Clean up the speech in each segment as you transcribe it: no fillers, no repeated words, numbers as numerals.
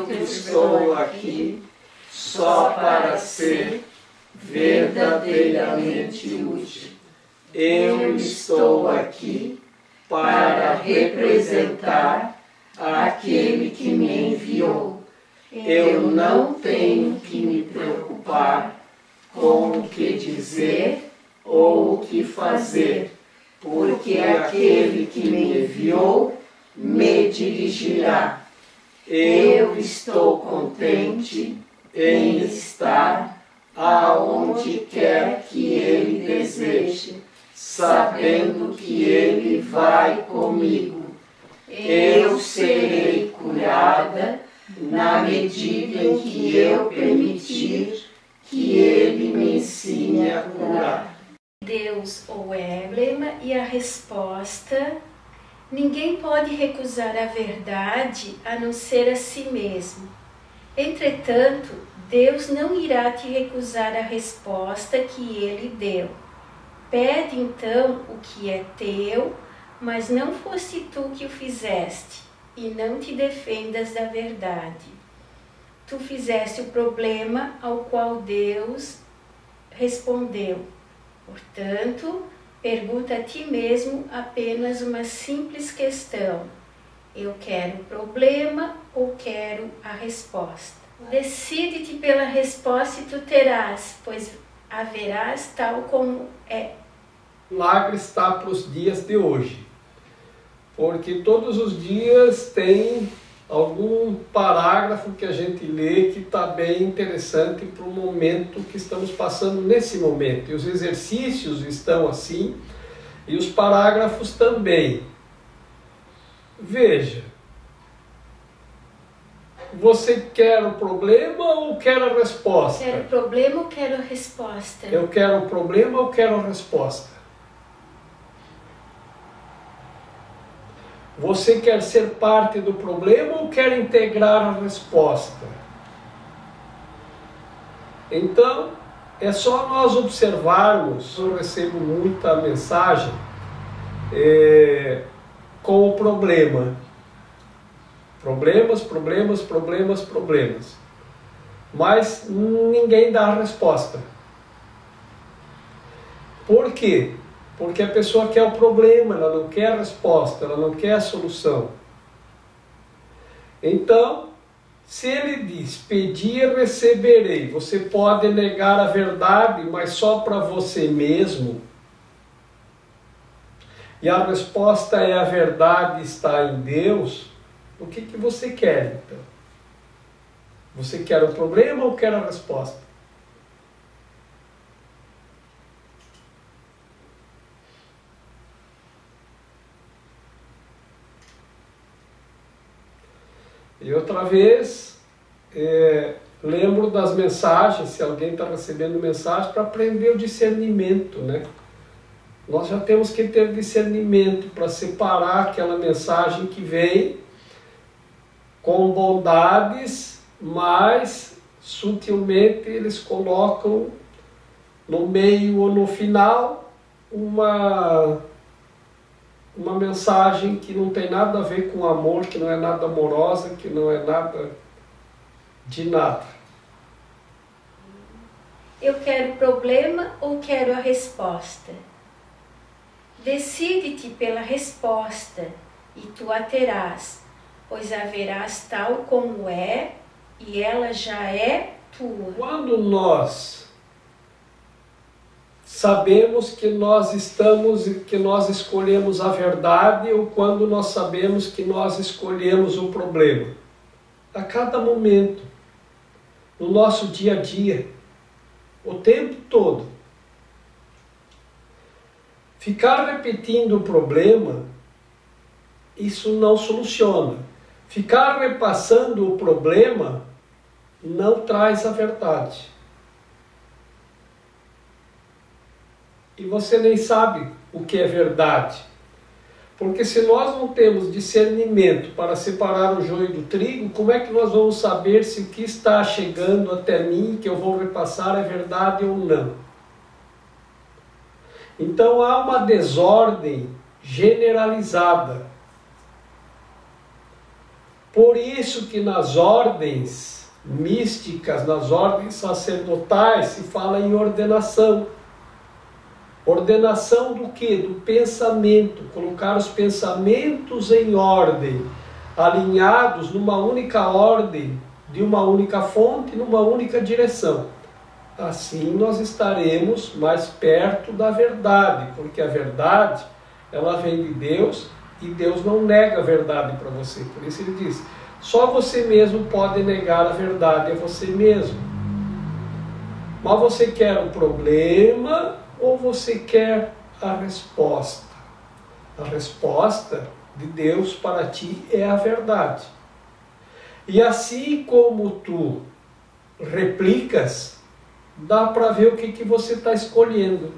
eu estou aqui só para ser verdadeiramente útil. Eu estou aqui para representar aquele que me enviou. Eu não tenho que me preocupar com o que dizer ou o que fazer, porque aquele que me enviou me dirigirá. Eu estou contente em estar aonde quer que Ele deseje, sabendo que Ele vai comigo. Eu serei curada na medida em que eu permitir que Ele me ensine a curar. Deus ou problema e a resposta. Ninguém pode recusar a verdade a não ser a si mesmo. Entretanto, Deus não irá te recusar a resposta que Ele deu. Pede então o que é teu, mas não foste tu que o fizeste, e não te defendas da verdade. Tu fizeste o problema ao qual Deus respondeu. Portanto, pergunta a ti mesmo apenas uma simples questão: eu quero o problema ou quero a resposta? Decide-te pela resposta e tu terás, pois haverás tal como é. O milagre está para os dias de hoje, porque todos os dias tem algum parágrafo que a gente lê que está bem interessante para o momento que estamos passando nesse momento. E os exercícios estão assim, e os parágrafos também. Veja, você quer o problema ou quer a resposta? Quero o problema ou quero a resposta? Eu quero o problema ou quero a resposta? Você quer ser parte do problema ou quer integrar a resposta? Então, é só nós observarmos. Eu recebo muita mensagem com o problema. Problemas. Mas ninguém dá a resposta. Por quê? Porque a pessoa quer o problema, ela não quer a resposta, ela não quer a solução. Então, se ele diz, pedi e receberei, você pode negar a verdade, mas só para você mesmo. E a resposta é: a verdade está em Deus. O que você quer, então? Você quer o problema ou quer a resposta? E outra vez, lembro das mensagens, se alguém está recebendo mensagem, para aprender o discernimento, né? Nós já temos que ter discernimento para separar aquela mensagem que vem com bondades, mas sutilmente eles colocam no meio ou no final uma mensagem que não tem nada a ver com amor, que não é nada amorosa, que não é nada de nada. Eu quero o problema ou quero a resposta? Decide-te pela resposta e tu a terás, pois haverás tal como é e ela já é tua. Quando nós sabemos que nós escolhemos a verdade ou quando nós sabemos que nós escolhemos o problema? A cada momento, no nosso dia a dia, o tempo todo. Ficar repetindo o problema, isso não soluciona. Ficar repassando o problema não traz a verdade. E você nem sabe o que é verdade. Porque se nós não temos discernimento para separar o joio do trigo, como é que nós vamos saber se o que está chegando até mim, que eu vou repassar, é verdade ou não? Então há uma desordem generalizada. Por isso que nas ordens místicas, nas ordens sacerdotais, se fala em ordenação. Ordenação do quê? Do pensamento. Colocar os pensamentos em ordem, alinhados numa única ordem, de uma única fonte, numa única direção. Assim nós estaremos mais perto da verdade, porque a verdade, ela vem de Deus e Deus não nega a verdade para você. Por isso ele diz, só você mesmo pode negar a verdade a você mesmo. Mas você quer o problema ou você quer a resposta? A resposta de Deus para ti é a verdade. E assim como tu replicas, dá para ver o que você está escolhendo.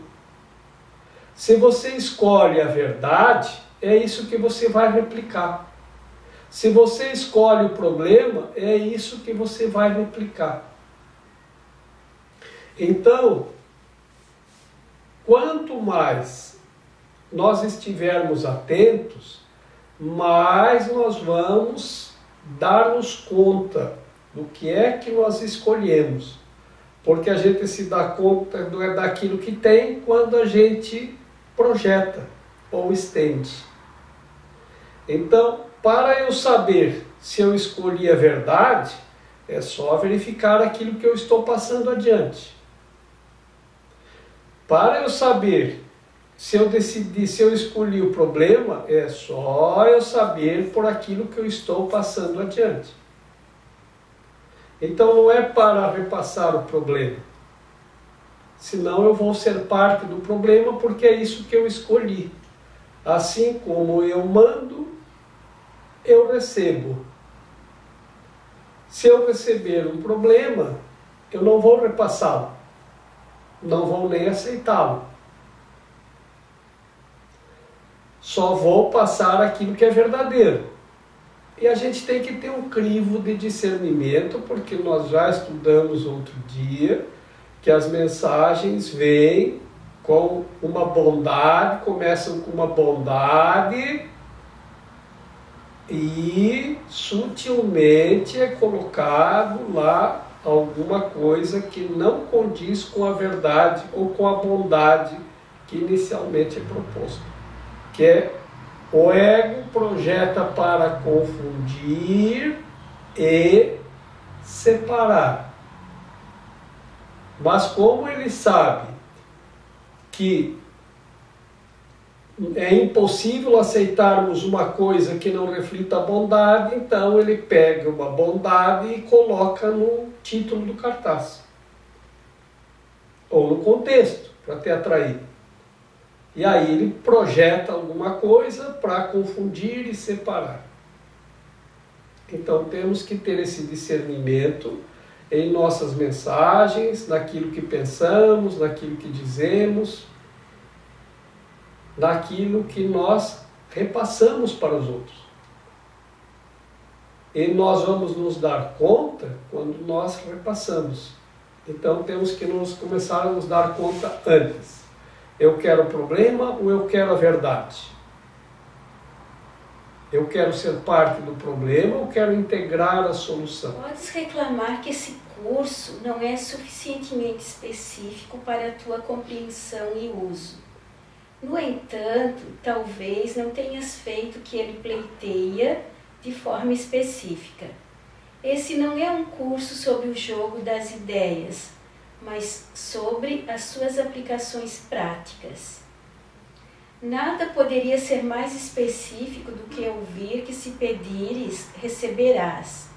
Se você escolhe a verdade, é isso que você vai replicar. Se você escolhe o problema, é isso que você vai replicar. Então, quanto mais nós estivermos atentos, mais nós vamos dar-nos conta do que é que nós escolhemos. Porque a gente se dá conta daquilo que tem quando a gente projeta ou estende. Então, para eu saber se eu escolhi a verdade, é só verificar aquilo que eu estou passando adiante. Para eu saber se eu decidi, se eu escolhi o problema, é só eu saber por aquilo que eu estou passando adiante. Então não é para repassar o problema, senão eu vou ser parte do problema porque é isso que eu escolhi. Assim como eu mando, eu recebo. Se eu receber um problema, eu não vou repassá-lo, não vou nem aceitá-lo. Só vou passar aquilo que é verdadeiro. E a gente tem que ter um crivo de discernimento, porque nós já estudamos outro dia que as mensagens vêm com uma bondade, começam com uma bondade e sutilmente é colocado lá alguma coisa que não condiz com a verdade ou com a bondade que inicialmente é proposto. Que é o ego projeta para confundir e separar. Mas como ele sabe que é impossível aceitarmos uma coisa que não reflita a bondade, então ele pega uma bondade e coloca no título do cartaz. Ou no contexto, para te atrair. E aí ele projeta alguma coisa para confundir e separar. Então temos que ter esse discernimento em nossas mensagens, naquilo que pensamos, naquilo que dizemos, naquilo que nós repassamos para os outros. E nós vamos nos dar conta quando nós repassamos. Então temos que começar a nos dar conta antes. Eu quero o problema ou eu quero a verdade? Eu quero ser parte do problema ou quero integrar a solução? Podes reclamar que esse curso não é suficientemente específico para a tua compreensão e uso. No entanto, talvez não tenhas feito o que ele pleiteia de forma específica. Esse não é um curso sobre o jogo das ideias, mas sobre as suas aplicações práticas. Nada poderia ser mais específico do que ouvir que se pedires, receberás.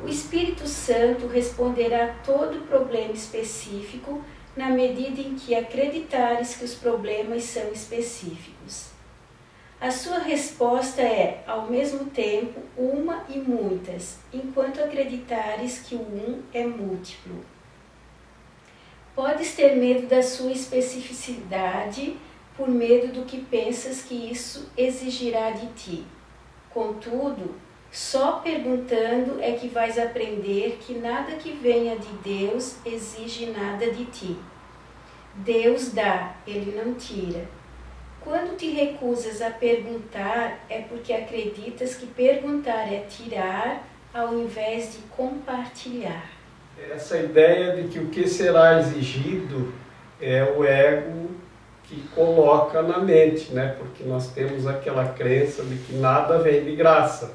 O Espírito Santo responderá a todo problema específico na medida em que acreditares que os problemas são específicos. A sua resposta é, ao mesmo tempo, uma e muitas, enquanto acreditares que o um é múltiplo. Podes ter medo da sua especificidade por medo do que pensas que isso exigirá de ti. Contudo, só perguntando é que vais aprender que nada que venha de Deus exige nada de ti. Deus dá, Ele não tira. Quando te recusas a perguntar, é porque acreditas que perguntar é tirar ao invés de compartilhar. Essa ideia de que o que será exigido é o ego que coloca na mente, né? Porque nós temos aquela crença de que nada vem de graça.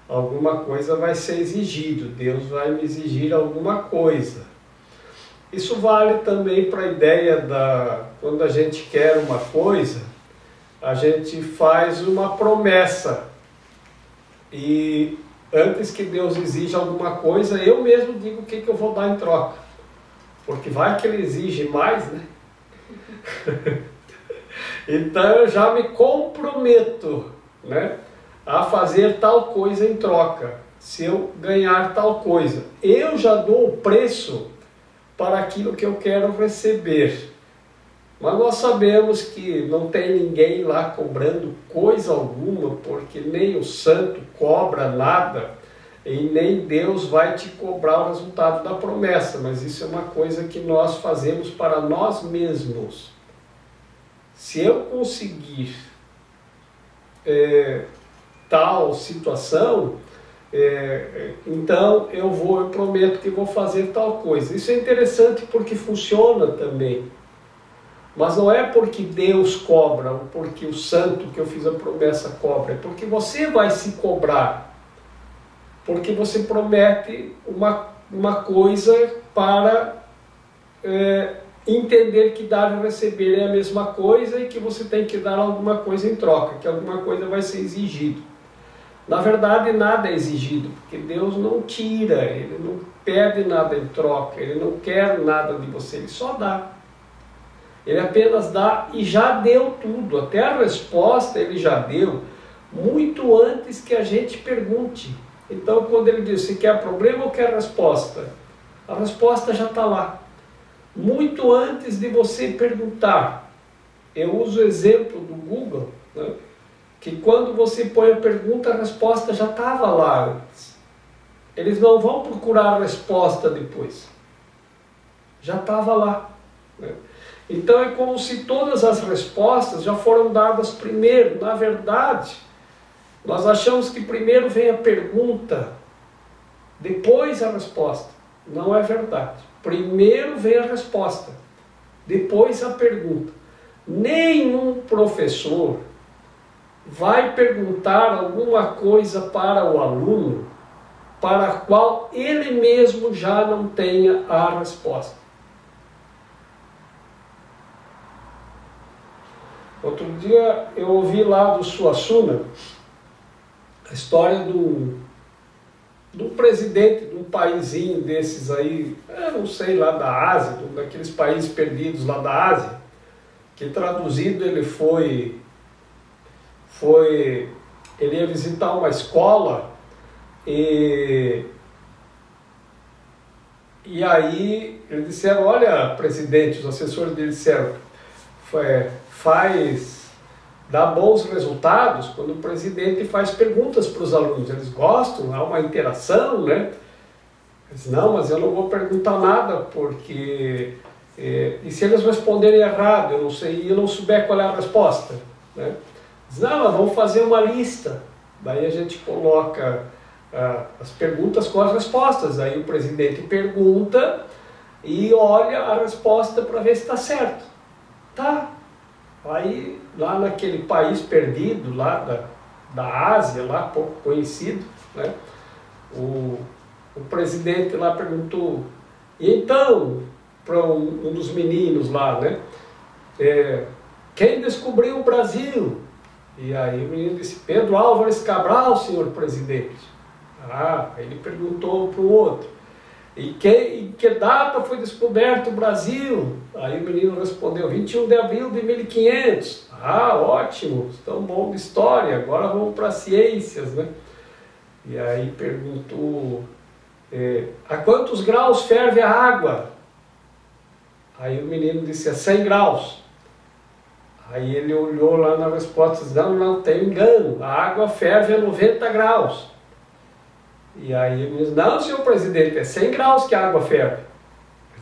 Alguma coisa vai ser exigido, Deus vai me exigir alguma coisa. Isso vale também para a ideia da quando a gente quer uma coisa, a gente faz uma promessa e antes que Deus exija alguma coisa, eu mesmo digo o que eu vou dar em troca, porque vai que Ele exige mais, né? Então eu já me comprometo, né, a fazer tal coisa em troca, se eu ganhar tal coisa. Eu já dou o preço para aquilo que eu quero receber. Mas nós sabemos que não tem ninguém lá cobrando coisa alguma, porque nem o santo cobra nada, e nem Deus vai te cobrar o resultado da promessa, mas isso é uma coisa que nós fazemos para nós mesmos. Se eu conseguir tal situação, então eu prometo que vou fazer tal coisa. Isso é interessante porque funciona também. Mas não é porque Deus cobra, ou porque o santo que eu fiz a promessa cobra, é porque você vai se cobrar. Porque você promete uma coisa para entender que dar e receber é a mesma coisa e que você tem que dar alguma coisa em troca, que alguma coisa vai ser exigido. Na verdade, nada é exigido, porque Deus não tira, Ele não pede nada em troca, Ele não quer nada de você, Ele só dá. Ele apenas dá e já deu tudo, até a resposta Ele já deu, muito antes que a gente pergunte. Então, quando Ele diz, você quer problema ou quer resposta? A resposta já está lá. Muito antes de você perguntar. Eu uso o exemplo do Google, né? Que quando você põe a pergunta, a resposta já estava lá antes. Eles não vão procurar a resposta depois. Já estava lá, né? Então é como se todas as respostas já foram dadas primeiro. Na verdade, nós achamos que primeiro vem a pergunta, depois a resposta. Não é verdade. Primeiro vem a resposta, depois a pergunta. Nenhum professor vai perguntar alguma coisa para o aluno para a qual ele mesmo já não tenha a resposta. Outro dia eu ouvi lá do Suassuna a história do presidente de um paísinho desses aí, eu não sei, lá da Ásia, daqueles países perdidos lá da Ásia, que traduzido ele ele ia visitar uma escola e aí eles disseram, olha, presidente, os assessores dele disseram, dá bons resultados quando o presidente faz perguntas para os alunos. Eles gostam, há uma interação, né? Eles, não, mas eu não vou perguntar nada, porque... e se eles responderem errado, eu não sei, e eu não souber qual é a resposta, né? Eles, não, mas vamos fazer uma lista. Daí a gente coloca as perguntas com as respostas. Aí o presidente pergunta e olha a resposta para ver se está certo. Tá. Aí, lá naquele país perdido, lá da Ásia, lá pouco conhecido, né, o presidente lá perguntou, e então, para um dos meninos lá, né, quem descobriu o Brasil? E aí o menino disse, Pedro Álvares Cabral, senhor presidente. Aí ele perguntou para o outro, em que data foi descoberto o Brasil? Aí o menino respondeu, 21 de abril de 1500. Ótimo, tão bom de história, agora vamos para ciências, né? E aí perguntou, a quantos graus ferve a água? Aí o menino disse, a 100 graus. Aí ele olhou lá na resposta e disse, não, tem engano, a água ferve a 90 graus. E aí ele disse, não, senhor presidente, é 100 graus que a água ferve.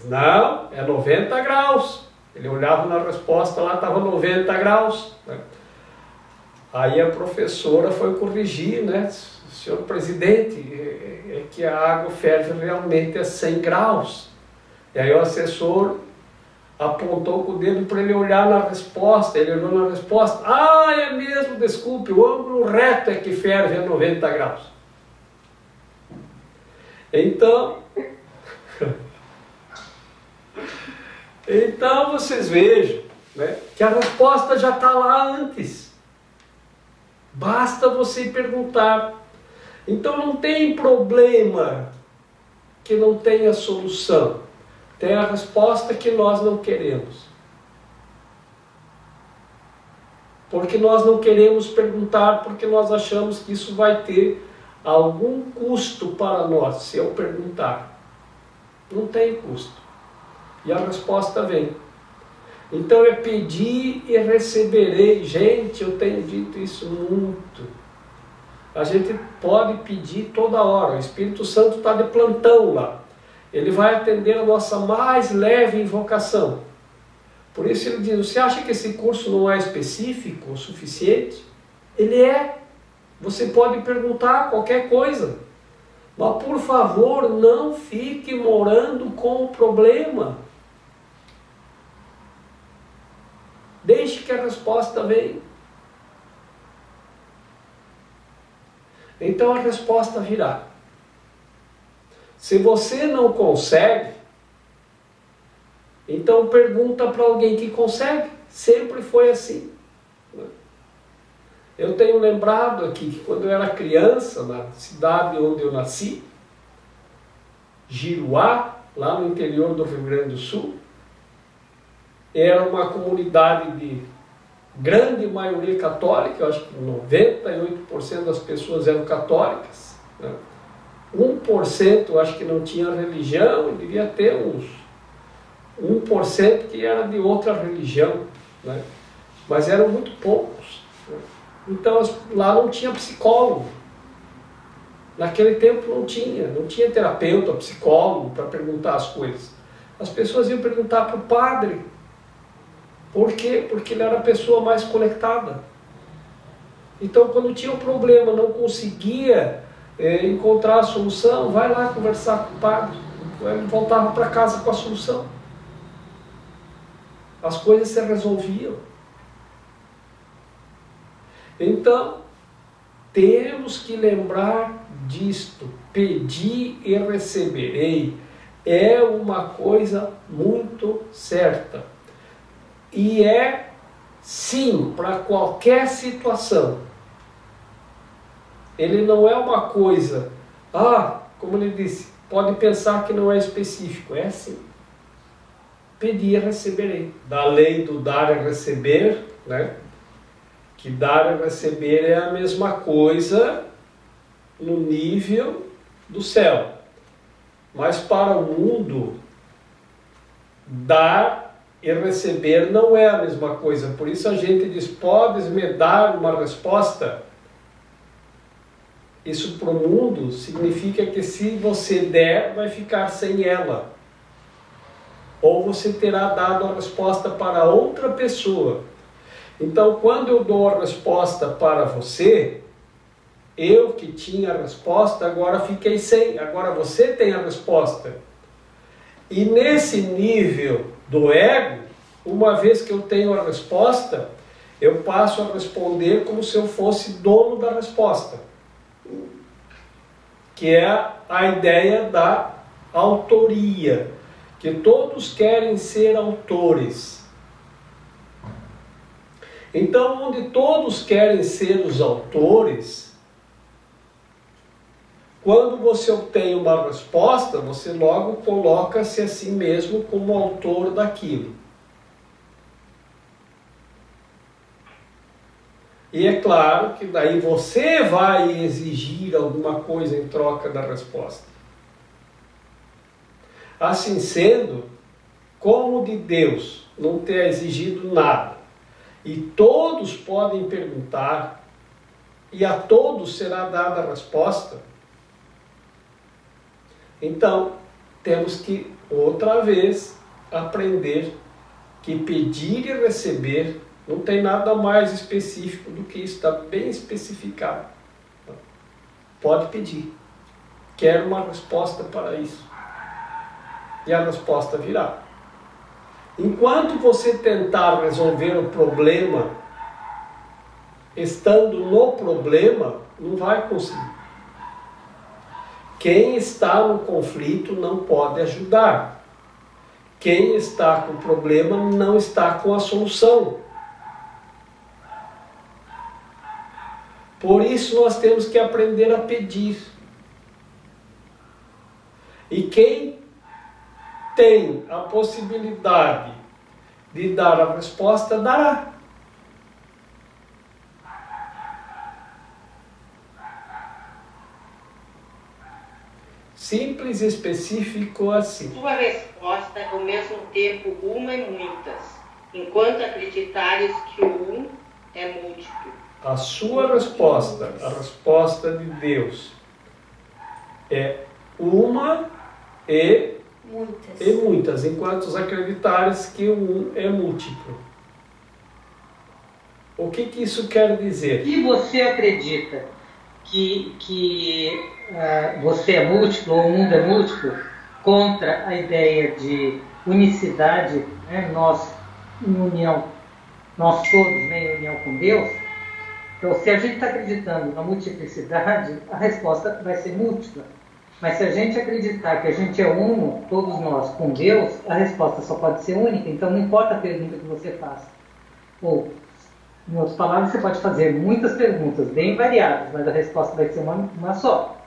Não, é 90 graus. Ele olhava na resposta, lá estava 90 graus. Né? Aí a professora foi corrigir, né? Senhor presidente, é que a água ferve realmente a 100 graus. E aí o assessor apontou com o dedo para ele olhar na resposta. Ele olhou na resposta. Ah, é mesmo, desculpe, o ângulo reto é que ferve a 90 graus. Então vocês vejam, né, que a resposta já está lá antes. Basta você perguntar. Então não tem problema que não tenha solução. Tem a resposta que nós não queremos. Porque nós não queremos perguntar, porque nós achamos que isso vai ter algum custo para nós, se eu perguntar. Não tem custo. E a resposta vem. Então é pedir e receberei. Gente, eu tenho dito isso muito. A gente pode pedir toda hora. O Espírito Santo está de plantão lá. Ele vai atender a nossa mais leve invocação. Por isso ele diz, você acha que esse curso não é específico o suficiente? Ele é. Você pode perguntar qualquer coisa. Mas por favor, não fique morando com o problema. Deixe que a resposta venha. Então a resposta virá. Se você não consegue, então pergunta para alguém que consegue. Sempre foi assim. Eu tenho lembrado aqui que quando eu era criança, na cidade onde eu nasci, Giruá, lá no interior do Rio Grande do Sul, era uma comunidade de grande maioria católica, eu acho que 98% das pessoas eram católicas, né? 1% eu acho que não tinha religião, e devia ter uns 1% que era de outra religião, né? Mas eram muito poucos. Né? Então lá não tinha psicólogo. Naquele tempo não tinha terapeuta, psicólogo para perguntar as coisas. As pessoas iam perguntar para o padre. Por quê? Porque ele era a pessoa mais conectada. Então quando tinha um problema, não conseguia encontrar a solução, vai lá conversar com o padre. Ele voltava para casa com a solução. As coisas se resolviam. Então, temos que lembrar disto. Pedir e receberei é uma coisa muito certa. E é, sim, para qualquer situação. Ele não é uma coisa, como ele disse, pode pensar que não é específico. É assim. Pedir e receberei. Da lei do dar e receber, né? Que dar e receber é a mesma coisa no nível do céu. Mas para o mundo, dar e receber não é a mesma coisa. Por isso a gente diz, podes me dar uma resposta? Isso para o mundo significa que se você der, vai ficar sem ela. Ou você terá dado a resposta para outra pessoa. Então, quando eu dou a resposta para você, eu que tinha a resposta, agora fiquei sem. Agora você tem a resposta. E nesse nível do ego, uma vez que eu tenho a resposta, eu passo a responder como se eu fosse dono da resposta. Que é a ideia da autoria. Que todos querem ser autores. Então, onde todos querem ser os autores, quando você obtém uma resposta, você logo coloca-se a si mesmo como autor daquilo. E é claro que daí você vai exigir alguma coisa em troca da resposta. Assim sendo, como de Deus não ter exigido nada, e todos podem perguntar, e a todos será dada a resposta, então temos que, outra vez, aprender que pedir e receber. Não tem nada mais específico do que isso, está bem especificado. Pode pedir. Quero uma resposta para isso. E a resposta virá. Enquanto você tentar resolver o problema, estando no problema, não vai conseguir. Quem está no conflito não pode ajudar. Quem está com o problema não está com a solução. Por isso nós temos que aprender a pedir. E quem tem a possibilidade de dar a resposta, dará. Simples e específico assim. Sua resposta é ao mesmo tempo uma e muitas, enquanto acreditares que o um é múltiplo. A sua resposta, a resposta de Deus, é uma e muitas, enquanto os acreditares que o um é múltiplo. O que isso quer dizer? Se você acredita que você é múltiplo, ou o mundo é múltiplo, contra a ideia de unicidade, né, nós em união, nós todos, né, em união com Deus, então se a gente está acreditando na multiplicidade, a resposta vai ser múltipla. Mas se a gente acreditar que a gente é uno, todos nós, com Deus, a resposta só pode ser única. Então não importa a pergunta que você faça. Ou, em outras palavras, você pode fazer muitas perguntas bem variadas, mas a resposta vai ser uma só.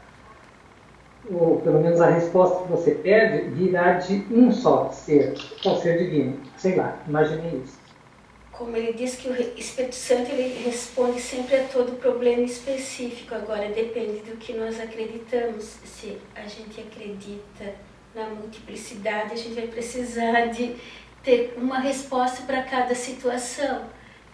Ou pelo menos a resposta que você pede virá de um só ser, ou ser divino. Sei lá, imaginei isso. Como ele diz que o Espírito Santo ele responde sempre a todo problema específico. Agora depende do que nós acreditamos. Se a gente acredita na multiplicidade, a gente vai precisar de ter uma resposta para cada situação.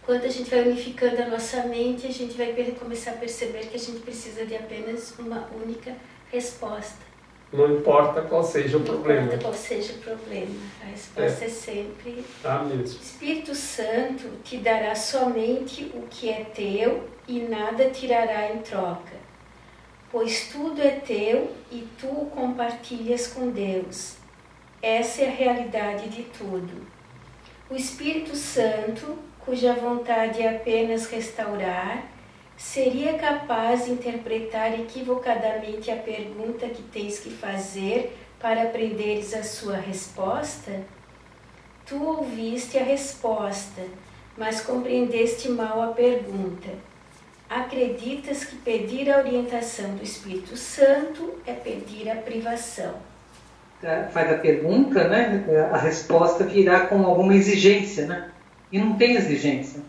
Quando a gente vai unificando a nossa mente, a gente vai começar a perceber que a gente precisa de apenas uma única resposta. Não importa qual seja o problema. Não importa qual seja o problema. A resposta é sempre... mesmo. O Espírito Santo te dará somente o que é teu e nada tirará em troca. Pois tudo é teu e tu o compartilhas com Deus. Essa é a realidade de tudo. O Espírito Santo, cuja vontade é apenas restaurar, seria capaz de interpretar equivocadamente a pergunta que tens que fazer para aprenderes a sua resposta? Tu ouviste a resposta, mas compreendeste mal a pergunta. Acreditas que pedir a orientação do Espírito Santo é pedir a privação. Faz a pergunta, né? A resposta virá com alguma exigência, né? E não tem exigência.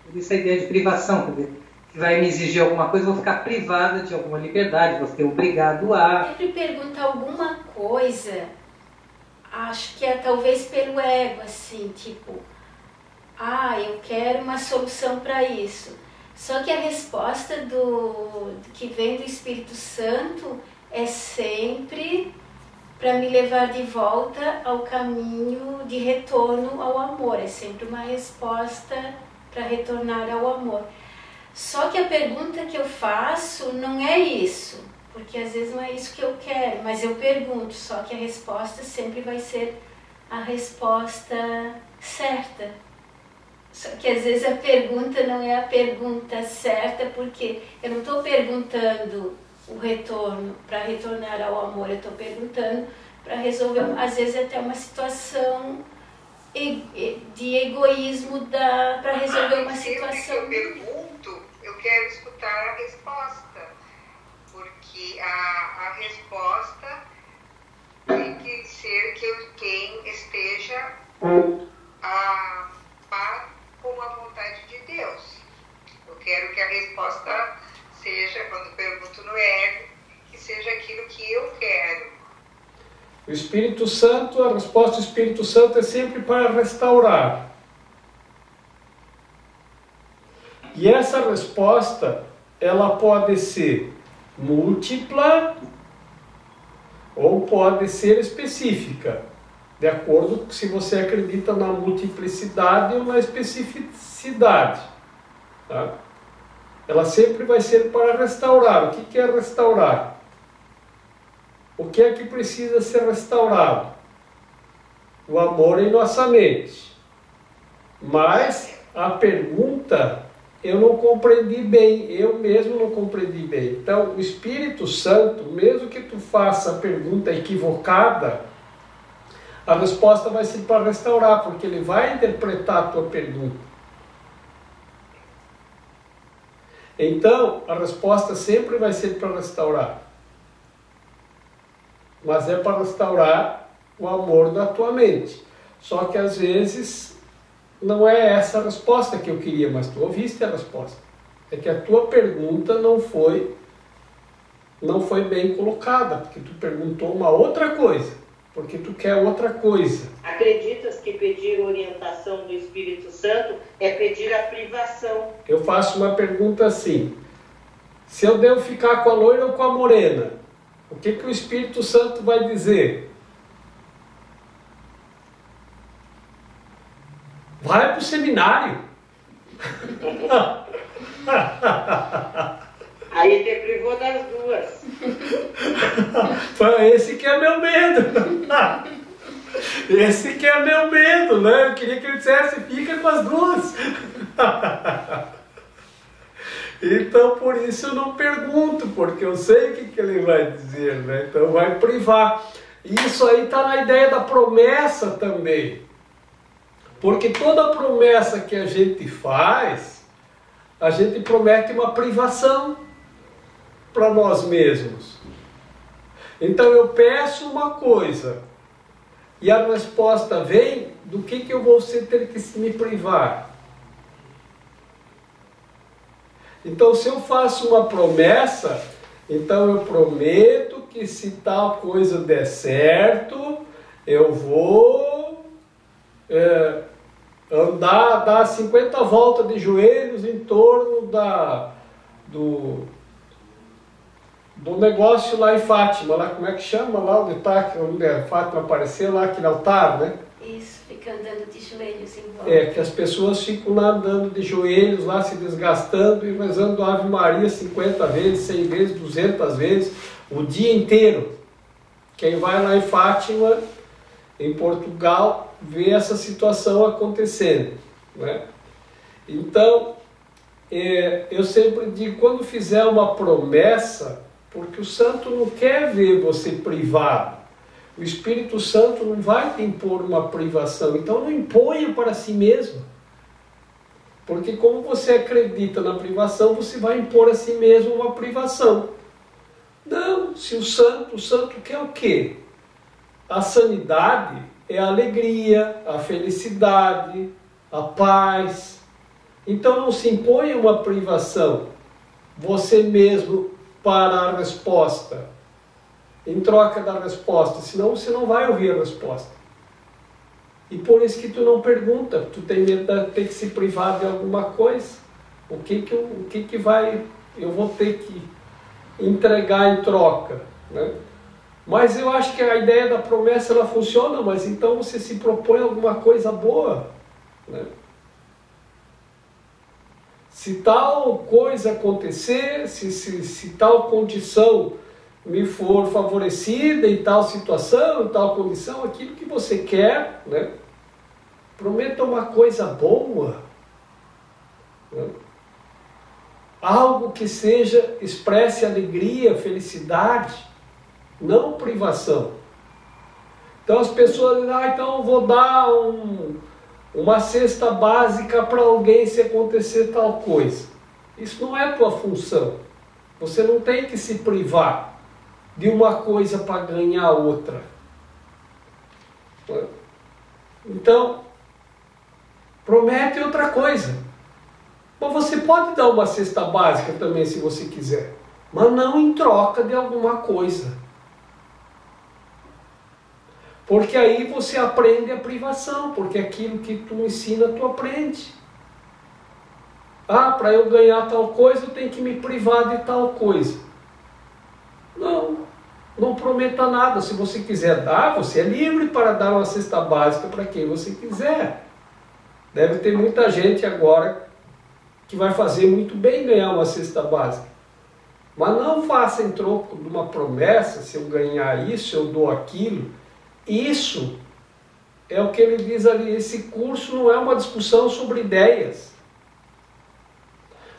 Por isso a ideia de privação, quer dizer, se vai me exigir alguma coisa, eu vou ficar privada de alguma liberdade, vou ser obrigado a... Sempre pergunta alguma coisa, acho que é talvez pelo ego, assim, tipo, eu quero uma solução para isso. Só que a resposta que vem do Espírito Santo é sempre para me levar de volta ao caminho de retorno ao amor. É sempre uma resposta para retornar ao amor. Só que a pergunta que eu faço não é isso, porque às vezes não é isso que eu quero, mas eu pergunto, só que a resposta sempre vai ser a resposta certa. Só que às vezes a pergunta não é a pergunta certa, porque eu não estou perguntando o retorno para retornar ao amor, eu estou perguntando para resolver, às vezes até uma situação de egoísmo para resolver uma situação. Eu pergunto, eu quero escutar a resposta, porque a resposta tem que ser quem esteja com a vontade de Deus. Eu quero que a resposta seja, quando pergunto no ego, que seja aquilo que eu quero. O Espírito Santo, a resposta do Espírito Santo é sempre para restaurar. E essa resposta, ela pode ser múltipla ou pode ser específica. de acordo com se você acredita na multiplicidade ou na especificidade. Tá? Ela sempre vai ser para restaurar. O que é restaurar? O que é que precisa ser restaurado? O amor em nossa mente. Mas a pergunta eu não compreendi bem, eu mesmo não compreendi bem. Então, o Espírito Santo, mesmo que tu faça a pergunta equivocada, a resposta vai ser para restaurar, porque ele vai interpretar a tua pergunta. Então, a resposta sempre vai ser para restaurar. Mas é para restaurar o amor da tua mente. Só que às vezes não é essa a resposta que eu queria, mas tu ouviste a resposta. É que a tua pergunta não foi bem colocada, porque tu perguntou uma outra coisa, porque tu quer outra coisa. Acreditas que pedir orientação do Espírito Santo é pedir a privação? Eu faço uma pergunta assim: se eu devo ficar com a loira ou com a morena? O que o Espírito Santo vai dizer? Vai para o seminário. Aí te privou das duas. Esse que é meu medo. Esse que é meu medo, né? Eu queria que ele dissesse, fica com as duas. Então, por isso eu não pergunto, porque eu sei o que ele vai dizer, né? Então vai privar. Isso aí está na ideia da promessa também. Porque toda promessa que a gente faz, a gente promete uma privação para nós mesmos. Então eu peço uma coisa e a resposta vem do que eu vou ter que me privar. Então se eu faço uma promessa, então eu prometo que se tal coisa der certo, eu vou dar 50 voltas de joelhos em torno do negócio lá em Fátima, lá, como é que chama lá, onde a Fátima apareceu, lá aquele altar, né? Isso, fica andando de joelhos em volta. Que as pessoas ficam lá andando de joelhos, lá se desgastando e rezando Ave Maria 50 vezes, 100 vezes, 200 vezes, o dia inteiro. Quem vai lá em Fátima, em Portugal, vê essa situação acontecendo, né? Então, eu sempre digo, quando fizer uma promessa, porque o santo não quer ver você privado, o Espírito Santo não vai te impor uma privação, então não imponha para si mesmo, porque como você acredita na privação, você vai impor a si mesmo uma privação. Não, se o santo quer o quê? A sanidade é a alegria, a felicidade, a paz. Então não se impõe uma privação, você mesmo, para a resposta, em troca da resposta, senão você não vai ouvir a resposta. E por isso que tu não pergunta, tu tem medo de ter que se privar de alguma coisa. O que vai, eu vou ter que entregar em troca, né? Mas eu acho que a ideia da promessa ela funciona, mas então você se propõe alguma coisa boa, né? Se tal coisa acontecer, se tal condição me for favorecida em tal situação, em tal condição, aquilo que você quer, né? Prometa uma coisa boa, né? Algo que expresse alegria, felicidade, não privação. Então as pessoas dizem, então eu vou dar uma cesta básica para alguém se acontecer tal coisa. Isso não é tua função. Você não tem que se privar de uma coisa para ganhar outra. Então, promete outra coisa. Mas você pode dar uma cesta básica também se você quiser, mas não em troca de alguma coisa. Porque aí você aprende a privação, porque aquilo que tu ensina, tu aprende. Para eu ganhar tal coisa, eu tenho que me privar de tal coisa. Não. não prometa nada. Se você quiser dar, você é livre para dar uma cesta básica para quem você quiser. Deve ter muita gente agora que vai fazer muito bem ganhar uma cesta básica. Mas não faça em troco de uma promessa, se eu ganhar isso, eu dou aquilo. Isso é o que ele diz ali, esse curso não é uma discussão sobre ideias,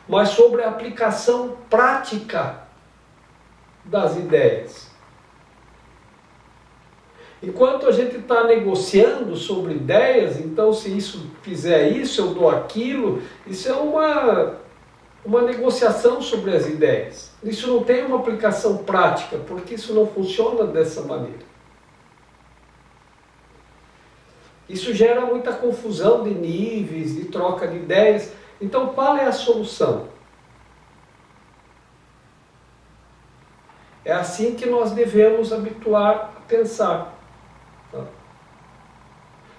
mas sobre a aplicação prática das ideias. Enquanto a gente está negociando sobre ideias, então se isso fizer isso, eu dou aquilo, isso é uma negociação sobre as ideias. Isso não tem uma aplicação prática, porque isso não funciona dessa maneira. Isso gera muita confusão de níveis, de troca de ideias. Então, qual é a solução? É assim que nós devemos habituar a pensar.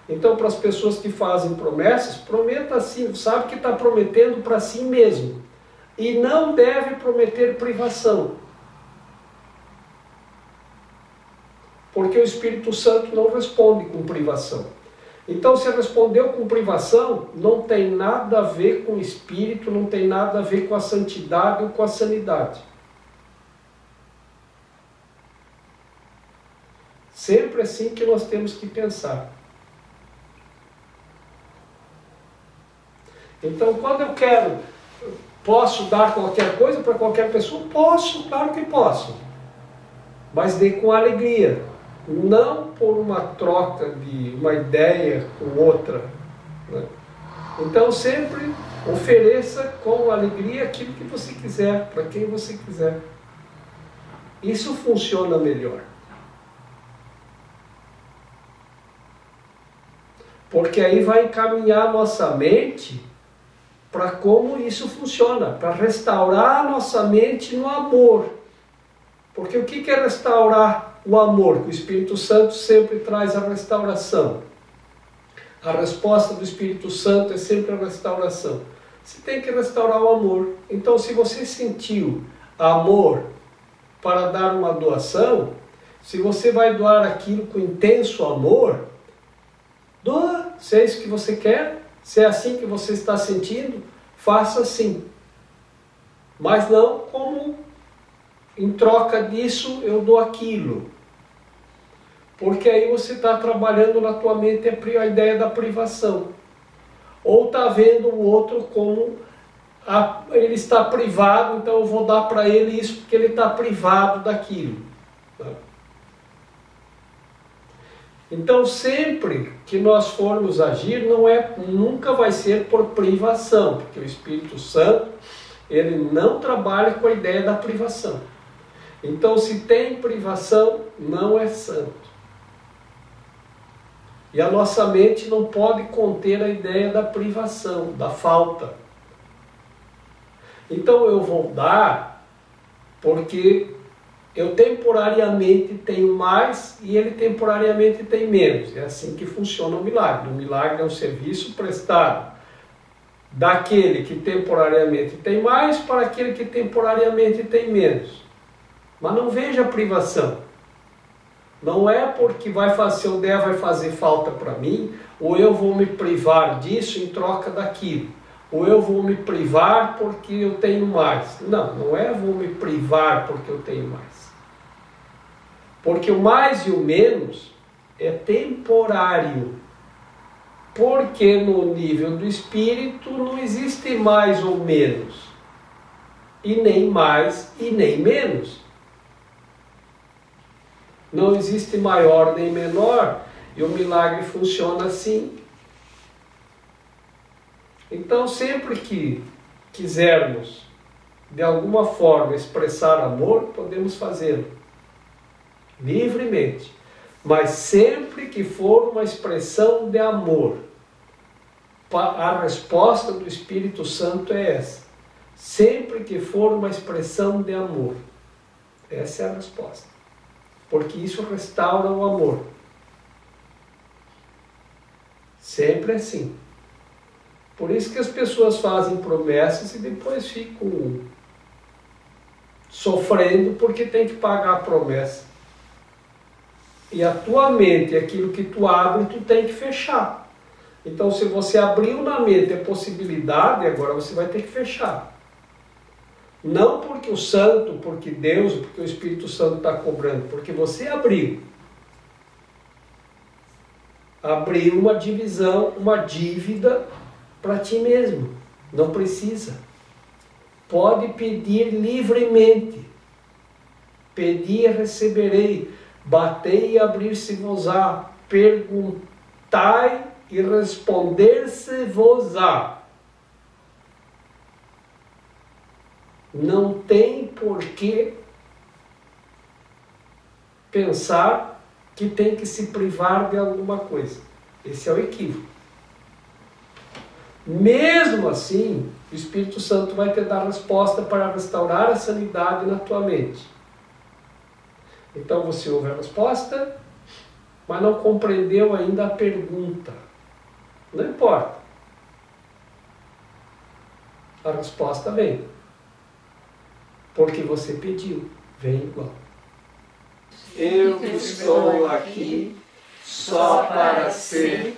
Então, para as pessoas que fazem promessas, prometa assim, sabe que está prometendo para si mesmo. E não deve prometer privação. Porque o Espírito Santo não responde com privação. Então, se respondeu com privação, não tem nada a ver com o Espírito, não tem nada a ver com a santidade ou com a sanidade. Sempre assim que nós temos que pensar. Então, quando eu quero, posso dar qualquer coisa para qualquer pessoa? Posso, claro que posso. Mas dê com alegria. Não por uma troca de uma ideia com outra. Né? Então, sempre ofereça com alegria aquilo que você quiser, para quem você quiser. Isso funciona melhor. Porque aí vai encaminhar nossa mente para como isso funciona, para restaurar a nossa mente no amor. Porque o que é restaurar o amor? O Espírito Santo sempre traz a restauração. A resposta do Espírito Santo é sempre a restauração. Você tem que restaurar o amor. Então, se você sentiu amor para dar uma doação, se você vai doar aquilo com intenso amor, doa. Se é isso que você quer, se é assim que você está sentindo, faça assim. Mas não como em troca disso eu dou aquilo. Porque aí você está trabalhando na tua mente a ideia da privação. Ou está vendo o outro como ele está privado, então eu vou dar para ele isso porque ele está privado daquilo. Então, sempre que nós formos agir, nunca vai ser por privação, porque o Espírito Santo, ele não trabalha com a ideia da privação. Então, se tem privação, não é santo. E a nossa mente não pode conter a ideia da privação, da falta. Então, eu vou dar porque eu temporariamente tenho mais e ele temporariamente tem menos. É assim que funciona o milagre. O milagre é um serviço prestado daquele que temporariamente tem mais para aquele que temporariamente tem menos. Mas não veja a privação. Não é porque se eu der vai fazer falta para mim, ou eu vou me privar disso em troca daquilo. Ou eu vou me privar porque eu tenho mais. Não, não é vou me privar porque eu tenho mais. Porque o mais e o menos é temporário. Porque no nível do espírito não existe mais ou menos. E nem mais e nem menos. Não existe maior nem menor. E o milagre funciona assim. Então, sempre que quisermos, de alguma forma, expressar amor, podemos fazê-lo. Livremente. Mas sempre que for uma expressão de amor, a resposta do Espírito Santo é essa. Sempre que for uma expressão de amor. Essa é a resposta. Porque isso restaura o amor. Sempre assim. Por isso que as pessoas fazem promessas e depois ficam sofrendo porque tem que pagar a promessa. E a tua mente, aquilo que tu abre, tu tem que fechar. Então, se você abriu na mente a possibilidade, agora você vai ter que fechar. Não porque o santo, porque Deus, porque o Espírito Santo está cobrando, porque você abriu. Abriu uma divisão, uma dívida para ti mesmo. Não precisa. Pode pedir livremente. Pedi e receberei. Batei e abrir-se-vos-á. Perguntai e responder-se-vos-á. Não tem por que pensar que tem que se privar de alguma coisa. Esse é o equívoco. Mesmo assim, o Espírito Santo vai te dar resposta para restaurar a sanidade na tua mente. Então você ouve a resposta, mas não compreendeu ainda a pergunta. Não importa. A resposta vem. Porque você pediu, vem igual. Eu estou aqui só para ser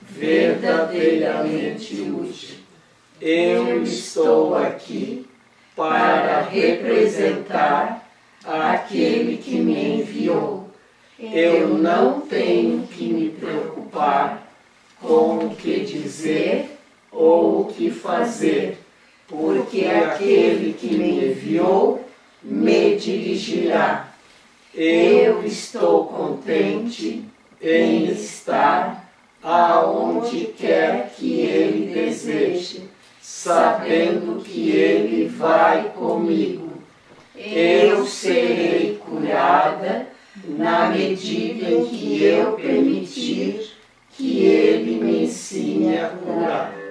verdadeiramente útil. Eu estou aqui para representar aquele que me enviou. Eu não tenho que me preocupar com o que dizer ou o que fazer, porque aquele que me enviou me dirigirá. Eu estou contente em estar aonde quer que Ele deseje, sabendo que Ele vai comigo. Eu serei curada na medida em que eu permitir que Ele me ensine a curar.